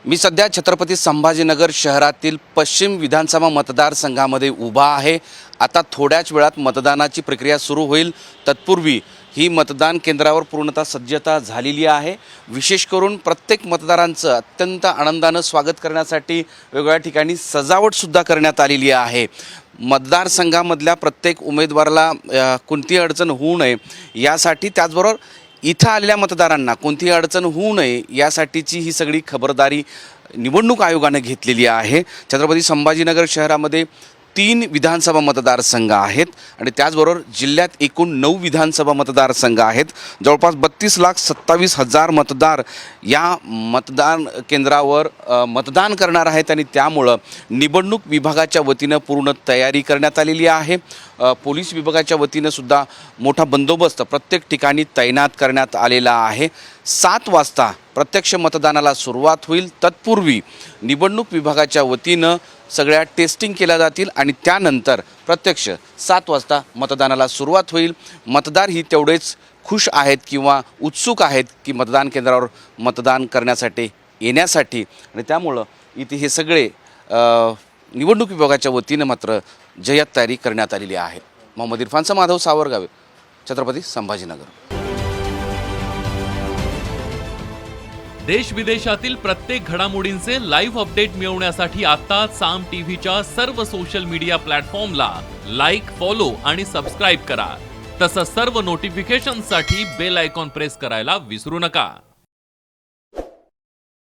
मी सध्या छत्रपती संभाजीनगर शहरातील पश्चिम विधानसभा मतदारसंघामध्ये उभा आहे। आता थोड्याच वेळात मतदानाची प्रक्रिया सुरू होईल। तत्पूर्वी ही मतदान केंद्रावर पूर्णतः सज्जता झालेली आहे। विशेष करून प्रत्येक मतदारांचं अत्यंत आनंदाने स्वागत करण्यासाठी वेगवेगळ्या ठिकाणी सजावटसुद्धा करण्यात आलेली आहे। मतदारसंघामधल्या प्रत्येक उमेदवाराला कोणतीही अडचण होऊ नये यासाठी, त्याचबरोबर इथं आलेल्या मतदारांना कोणतीही अडचण होऊ नये यासाठीची ही सगळी खबरदारी निवडणूक आयोगाने घेतलेली आहे। छत्रपती संभाजीनगर शहरामध्ये 3 विधानसभा मतदारसंघ आहेत आणि त्याचबरोबर जिल्ह्यात एकूण 9 विधानसभा मतदारसंघ आहेत। जवळपास 32,27,000 मतदार या मतदान केंद्रावर मतदान करणार आहेत आणि त्यामुळे निवडणूक विभागाच्या वतीने पूर्ण तयारी करण्यात आलेली आहे। पोलीस विभागाच्या वतीने सुद्धा मोठा बंदोबस्त प्रत्येक ठिकाणी तैनात करण्यात आलेला आहे। 7 वाजता प्रत्यक्ष मतदानाला सुरुवात होईल। तत्पूर्वी निवडणूक विभागाच्या वतीने सगळ्या टेस्टिंग केल्या जातील आणि त्यानंतर प्रत्यक्ष 7 वाजता मतदानाला सुरुवात होईल। मतदार ही तेवढेच खुश आहेत किंवा उत्सुक आहेत की मतदान केंद्रावर मतदान करण्यासाठी येण्यासाठी, आणि त्यामुळं इथे हे सगळे निवडणूक विभागाच्या वतीने मात्र जय्यत तयारी करण्यात आलेली आहे। मोहम्मद इरफानचा माधव सावरगावे, छत्रपती संभाजीनगर। देश विदेशातील प्रत्येक घडामोडींचे लाईव्ह अपडेट मिळवण्यासाठी आता साम टीव्हीच्या सर्व सोशल मीडिया प्लॅटफॉर्मला लाईक, फॉलो आणि सबस्क्राईब करा। तसंच सर्व नोटिफिकेशनसाठी बेल आयकॉन प्रेस करायला विसरू नका।